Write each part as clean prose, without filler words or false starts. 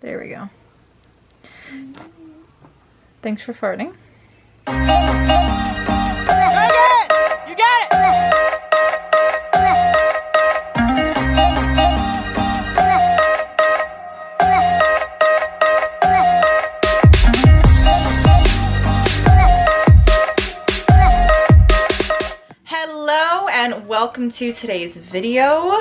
There we go. Thanks for farting. You got it! Hello and welcome to today's video.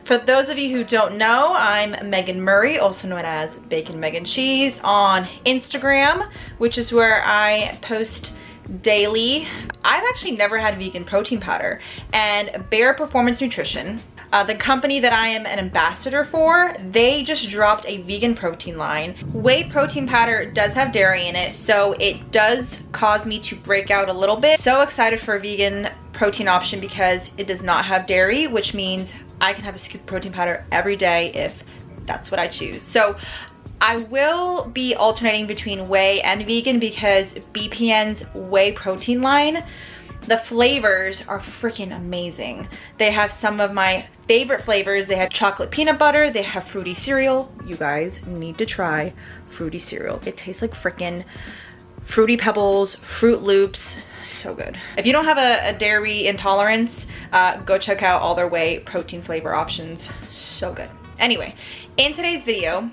For those of you who don't know, I'm Megan Murray, also known as Bacon, Meg, and Cheese on Instagram, which is where I post daily. I've actually never had vegan protein powder, and Bare Performance Nutrition, the company that I am an ambassador for, they just dropped a vegan protein line. Whey protein powder does have dairy in it, so it does cause me to break out a little bit. So excited for a vegan protein option because it does not have dairy, which means I can have a scoop of protein powder every day if that's what I choose. So I will be alternating between whey and vegan because BPN's whey protein line, the flavors are freaking amazing. They have some of my favorite flavors. They have chocolate peanut butter, they have fruity cereal. You guys need to try fruity cereal. It tastes like freaking Fruity Pebbles, Fruit Loops, so good. If you don't have a dairy intolerance, go check out all their whey protein flavor options, so good. Anyway, in today's video,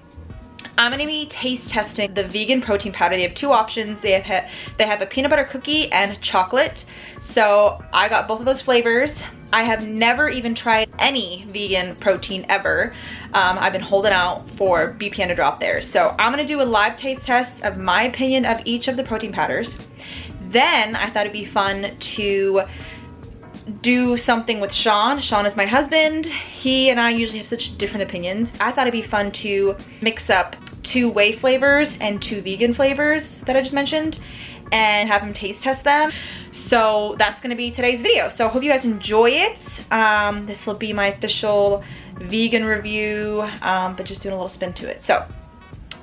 I'm gonna be taste testing the vegan protein powder. They have two options. They have a peanut butter cookie and chocolate. So I got both of those flavors. I have never even tried any vegan protein ever. I've been holding out for BPN to drop there. So I'm gonna do a live taste test of my opinion of each of the protein powders. Then I thought it'd be fun to do something with Shawn. Shawn is my husband. He and I usually have such different opinions. I thought it'd be fun to mix up 2 whey flavors and 2 vegan flavors that I just mentioned and have him taste test them. So that's gonna be today's video. So I hope you guys enjoy it. This will be my official vegan review, but just doing a little spin to it. So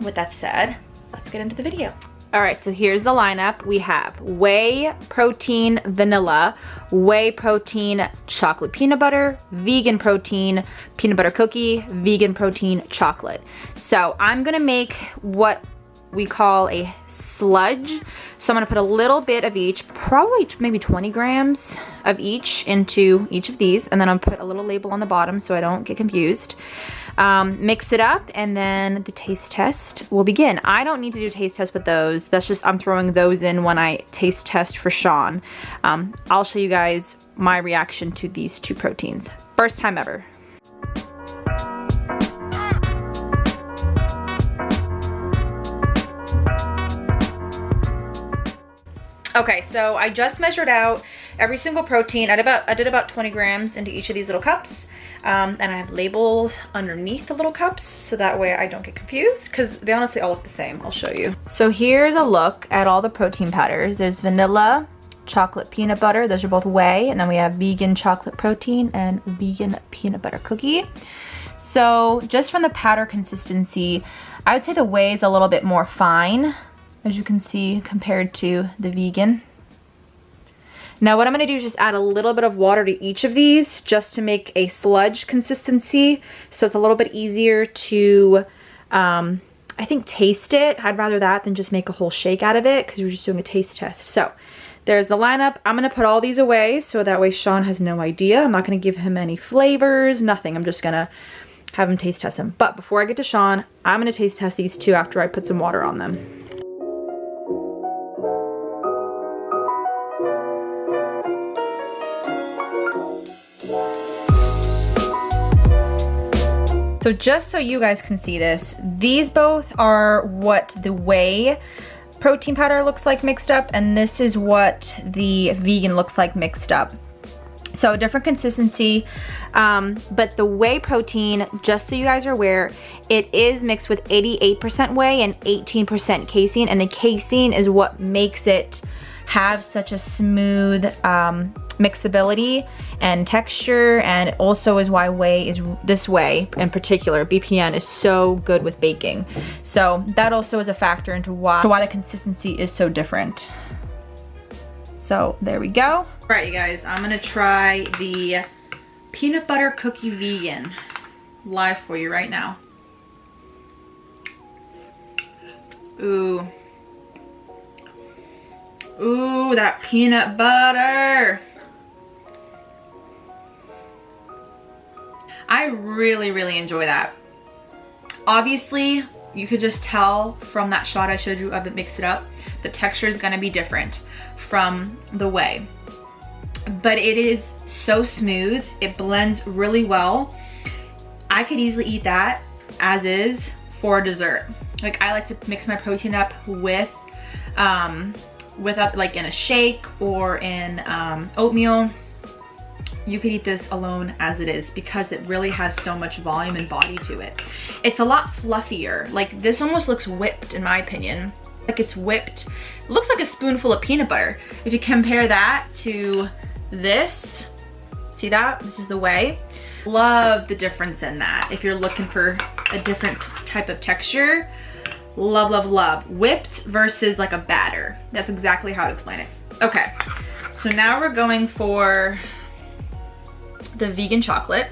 with that said, let's get into the video. All right, so here's the lineup. We have whey protein vanilla, whey protein chocolate peanut butter, vegan protein peanut butter cookie, vegan protein chocolate. So I'm gonna make what we call a sludge. So I'm gonna put a little bit of each, probably maybe 20 grams of each into each of these, and then I'll put a little label on the bottom so I don't get confused. Mix it up, and then the taste test will begin. I don't need to do a taste test with those. That's just, I'm throwing those in when I taste test for Shawn. I'll show you guys my reaction to these 2 proteins. First time ever. Okay, so I just measured out every single protein. I did about 20 grams into each of these little cups. And I have labels underneath the little cups so that way I don't get confused because they honestly all look the same. I'll show you. So here's a look at all the protein powders. There's vanilla, chocolate peanut butter. Those are both whey. And then we have vegan chocolate protein and vegan peanut butter cookie. So just from the powder consistency, I would say the whey is a little bit more fine, as you can see, compared to the vegan. Now what I'm gonna do is just add a little bit of water to each of these just to make a sludge consistency. So it's a little bit easier to, I think, taste it. I'd rather that than just make a whole shake out of it because we're just doing a taste test. So there's the lineup. I'm gonna put all these away so that way Shawn has no idea. I'm not gonna give him any flavors, nothing. I'm just gonna have him taste test them. But before I get to Shawn, I'm gonna taste test these 2 after I put some water on them. So just so you guys can see this, these both are what the whey protein powder looks like mixed up, and this is what the vegan looks like mixed up. So different consistency, but the whey protein, just so you guys are aware, it is mixed with 88% whey and 18% casein, and the casein is what makes it have such a smooth mixability and texture, and it also is why whey is, this whey in particular, BPN, is so good with baking. So that also is a factor into why the consistency is so different. So there we go. All right, you guys, I'm gonna try the peanut butter cookie vegan live for you right now. Ooh. Ooh, that peanut butter. I really, really enjoy that. Obviously, you could just tell from that shot I showed you of it mixed it up, the texture is gonna be different from the Whey. But it is so smooth, it blends really well. I could easily eat that as is for dessert. Like, I like to mix my protein up with like in a shake or in oatmeal. You could eat this alone as it is because it really has so much volume and body to it. It's a lot fluffier. Like, this almost looks whipped in my opinion. Like, it's whipped. It looks like a spoonful of peanut butter. If you compare that to this, see that? This is the Whey. Love the difference in that. If you're looking for a different type of texture, love, love, love. Whipped versus like a batter. That's exactly how to explain it. Okay, so now we're going for the vegan chocolate.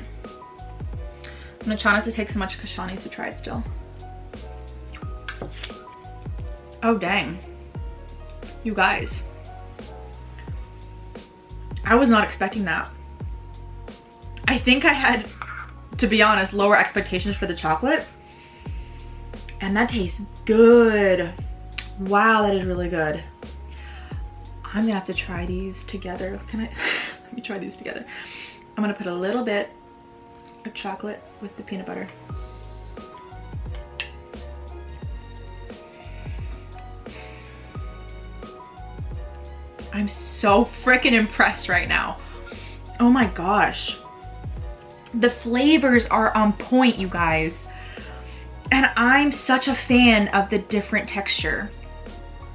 I'm gonna try not to take so much because Shawn needs to try it still. Oh dang, you guys. I was not expecting that. I think I had, to be honest, lower expectations for the chocolate. And that tastes good. Wow, that is really good. I'm gonna have to try these together. Can I? Let me try these together. I'm gonna put a little bit of chocolate with the peanut butter. I'm so freaking impressed right now. Oh my gosh. The flavors are on point, you guys. And I'm such a fan of the different texture.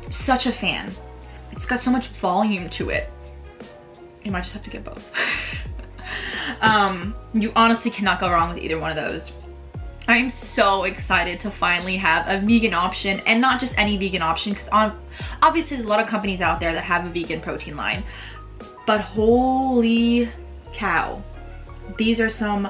Such a fan. It's got so much volume to it. You might just have to get both. You honestly cannot go wrong with either one of those. I'm so excited to finally have a vegan option, and not just any vegan option, because obviously there's a lot of companies out there that have a vegan protein line, but holy cow, these are some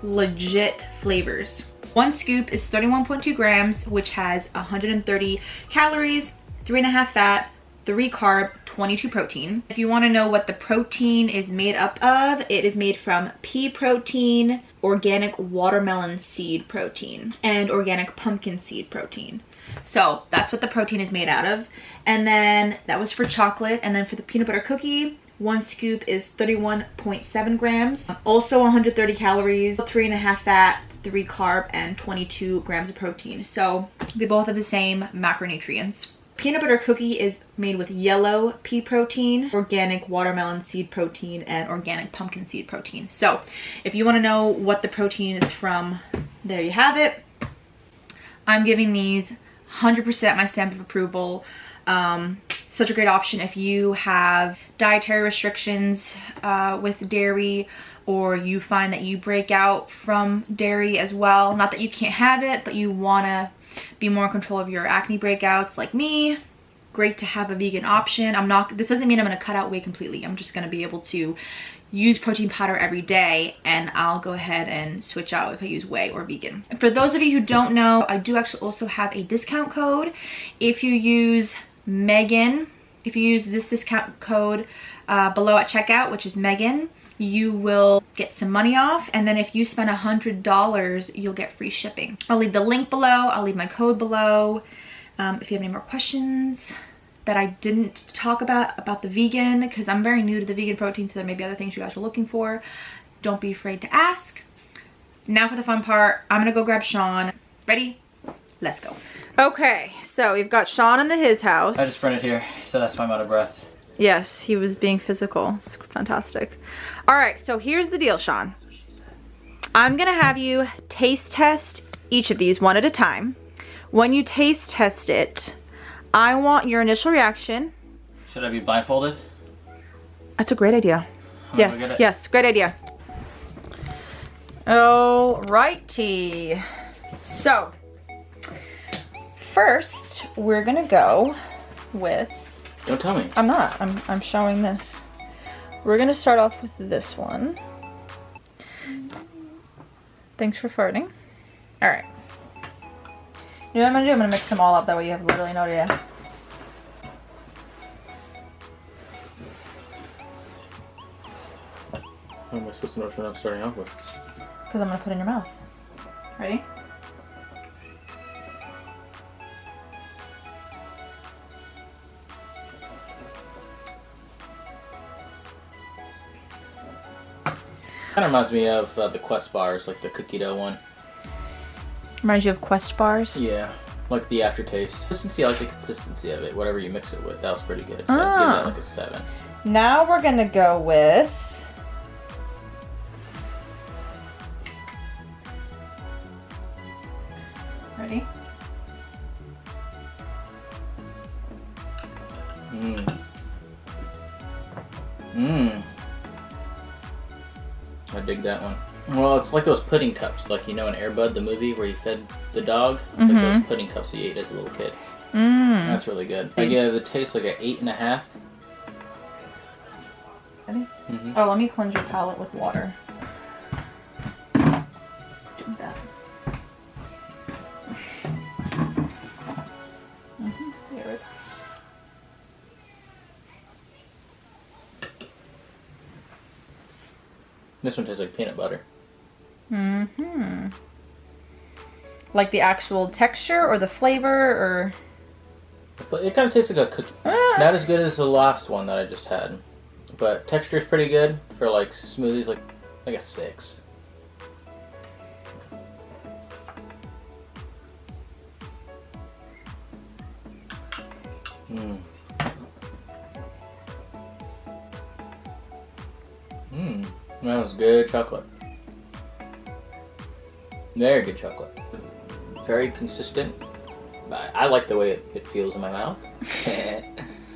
legit flavors. One scoop is 31.2 grams, which has 130 calories, 3.5 fat, 3 carb, 22 protein. If you want to know what the protein is made up of, it is made from pea protein, organic watermelon seed protein, and organic pumpkin seed protein. So that's what the protein is made out of. And then that was for chocolate. And then for the peanut butter cookie, one scoop is 31.7 grams, also 130 calories, 3.5 fat, 3 carb, and 22 grams of protein. So they both have the same macronutrients. Peanut butter cookie is made with yellow pea protein, organic watermelon seed protein, and organic pumpkin seed protein. So if you want to know what the protein is from, there you have it. I'm giving these 100% my stamp of approval. Such a great option if you have dietary restrictions with dairy, or you find that you break out from dairy as well. Not that you can't have it, but you want to be more in control of your acne breakouts like me. Great to have a vegan option. This doesn't mean I'm going to cut out Whey completely. I'm just going to be able to use protein powder every day, and I'll go ahead and switch out if I use Whey or vegan. For those of you who don't know, I do actually also have a discount code. If you use Megan, if you use this discount code below at checkout, which is Megan, you will get some money off. And then if you spend $100, you'll get free shipping. I'll leave the link below. I'll leave my code below. If you have any more questions that I didn't talk about the vegan, because I'm very new to the vegan protein, so there may be other things you guys are looking for, don't be afraid to ask. Now for the fun part, I'm gonna go grab Shawn. Ready? Let's go. Okay, so we've got Shawn in his house. I just sprinted here, so that's why I'm out of breath. Yes, he was being physical. It's fantastic. All right, so here's the deal, Shawn. I'm gonna have you taste test each of these one at a time. When you taste test it, I want your initial reaction. Should I be blindfolded? That's a great idea. Yes, great idea. Alrighty. So, first, we're gonna go with... Don't tell me. I'm not. I'm showing this. We're gonna start off with this one. Thanks for farting. All right. You know what I'm gonna do? I'm gonna mix them all up. That way you have literally no idea. How am I supposed to know what I'm starting off with? Because I'm gonna put it in your mouth. Ready? Kind of reminds me of the Quest bars, like the cookie dough one. Reminds you of Quest bars? Yeah, like the aftertaste. Consistency, I like the consistency of it. Whatever you mix it with, that was pretty good. So I'd give that like a 7. Now we're gonna go with ready? I dig that one. Well, it's like those pudding cups, like you know in Air Bud, the movie where you fed the dog. It's like those pudding cups you ate as a little kid. That's really good. I give the taste like an 8.5. Ready? Oh, let me cleanse your palate with water. Do that. There it. This one tastes like peanut butter. Like the actual texture or the flavor or? It kind of tastes like a cookie. Not as good as the last one that I just had. But texture is pretty good for like smoothies, like a 6. That was good chocolate. Very good chocolate. Very consistent. I like the way it feels in my mouth.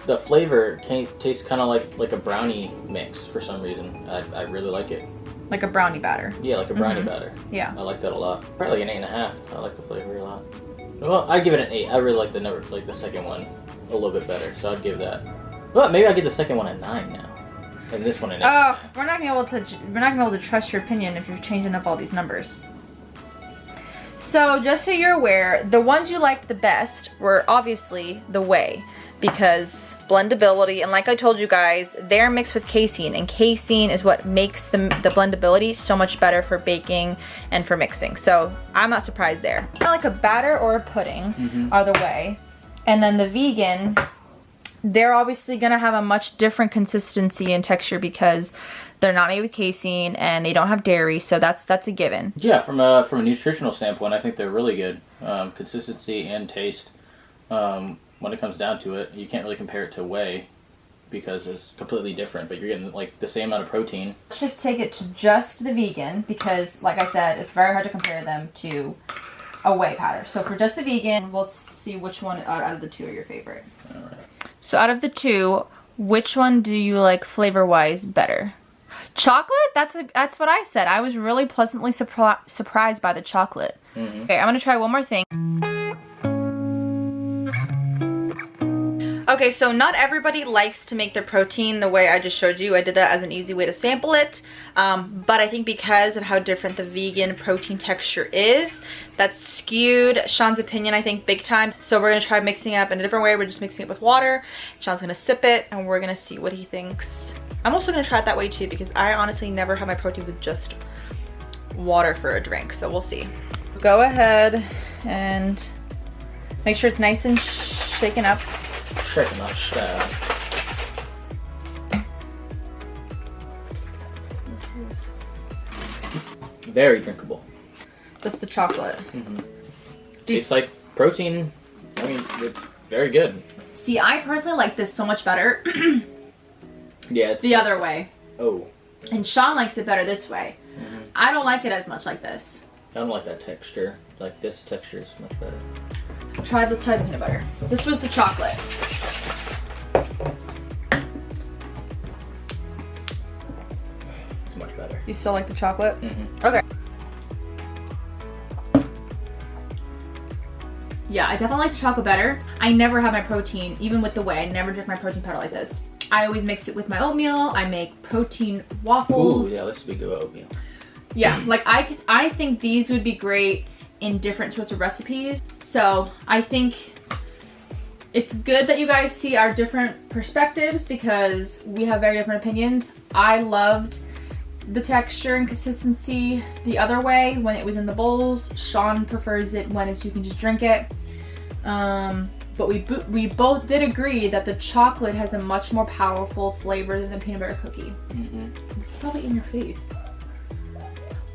The flavor tastes kind of like a brownie mix for some reason. I really like it. Like a brownie batter. Yeah, like a brownie batter. Yeah. I like that a lot. Probably like an 8.5. I like the flavor a lot. Well, I give it an 8. I really like the second one a little bit better, so I'd give that. Well, maybe I'll give the second one a 9 now, and this one an 8. Oh, we're not gonna be able to trust your opinion if you're changing up all these numbers. So just so you're aware, the ones you liked the best were obviously the Whey, because blendability, and like I told you guys, they're mixed with casein, and casein is what makes the blendability so much better for baking and for mixing. So I'm not surprised there. Like a batter or a pudding are the Whey, and then the vegan, they're obviously gonna have a much different consistency and texture because they're not made with casein and they don't have dairy, so that's a given. Yeah, from a nutritional standpoint, I think they're really good. Consistency and taste. When it comes down to it, you can't really compare it to Whey because it's completely different, but you're getting like the same amount of protein. Let's just take it to just the vegan because, like I said, it's very hard to compare them to a Whey powder. So for just the vegan, we'll see which one out of the two are your favorite. All right. So out of the two, which one do you like flavor-wise better? Chocolate? That's what I said. I was really pleasantly surprised by the chocolate. Okay, I'm gonna try one more thing. Okay, so not everybody likes to make their protein the way I just showed you. I did that as an easy way to sample it. But I think because of how different the vegan protein texture is, that's skewed Shawn's opinion, I think, big time. So we're gonna try mixing it up in a different way. We're just mixing it with water. Shawn's gonna sip it and we're gonna see what he thinks. I'm also gonna try it that way too because I honestly never have my protein with just water for a drink. So we'll see. Go ahead and make sure it's nice and shaken up. Shaken up stuff. Very drinkable. That's the chocolate. Tastes like protein. I mean, it's very good. See, I personally like this so much better. Yeah, it's the other way. Oh. And Shawn likes it better this way. I don't like it as much like this. I don't like that texture. Like this texture is much better. Let's try the peanut butter. This was the chocolate. It's much better. You still like the chocolate? Okay. Yeah, I definitely like the chocolate better. I never have my protein, even with the Whey, I never drink my protein powder like this. I always mix it with my oatmeal. I make protein waffles. Ooh, yeah, this would be good with oatmeal. Yeah, like I think these would be great in different sorts of recipes. So I think it's good that you guys see our different perspectives because we have very different opinions. I loved the texture and consistency the other way when it was in the bowls. Shawn prefers it when you can just drink it. But we both did agree that the chocolate has a much more powerful flavor than the peanut butter cookie. It's probably in your face.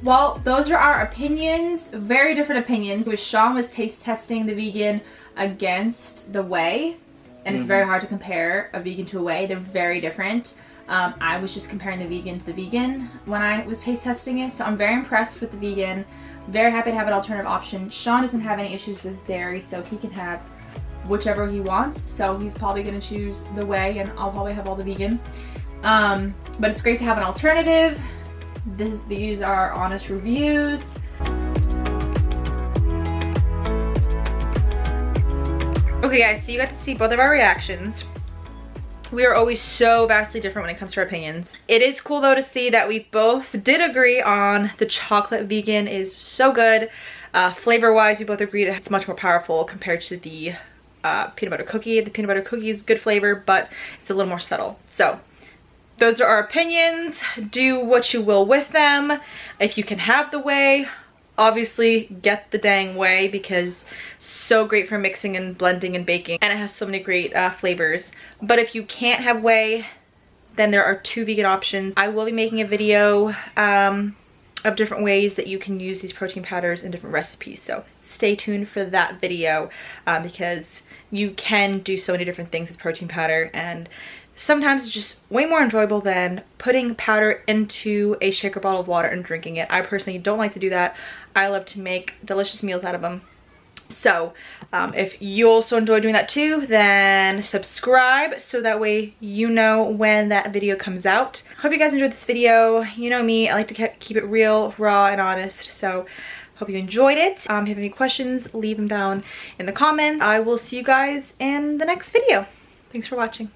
Well, those are our opinions. Very different opinions. Shawn was taste testing the vegan against the Whey, and it's very hard to compare a vegan to a Whey. They're very different. I was just comparing the vegan to the vegan when I was taste testing it, so I'm very impressed with the vegan. Very happy to have an alternative option. Shawn doesn't have any issues with dairy, so he can have whichever he wants. So he's probably going to choose the Whey, and I'll probably have all the vegan. But it's great to have an alternative. These are honest reviews. Okay guys, so you got to see both of our reactions. We are always so vastly different when it comes to our opinions. It is cool though to see that we both did agree on the chocolate vegan is so good. Flavor wise, we both agreed it's much more powerful compared to the peanut butter cookie. The peanut butter cookie is good flavor, but it's a little more subtle. So those are our opinions. Do what you will with them. If you can have the Whey, obviously get the dang Whey because so great for mixing and blending and baking, and it has so many great flavors. But if you can't have Whey, then there are 2 vegan options. I will be making a video of different ways that you can use these protein powders in different recipes, so stay tuned for that video because you can do so many different things with protein powder, and sometimes it's just way more enjoyable than putting powder into a shaker bottle of water and drinking it. I personally don't like to do that. I love to make delicious meals out of them. So if you also enjoy doing that too, then subscribe so that way you know when that video comes out. Hope you guys enjoyed this video. You know me, I like to keep it real, raw, and honest. So hope you enjoyed it. If you have any questions, leave them down in the comments. I will see you guys in the next video. Thanks for watching.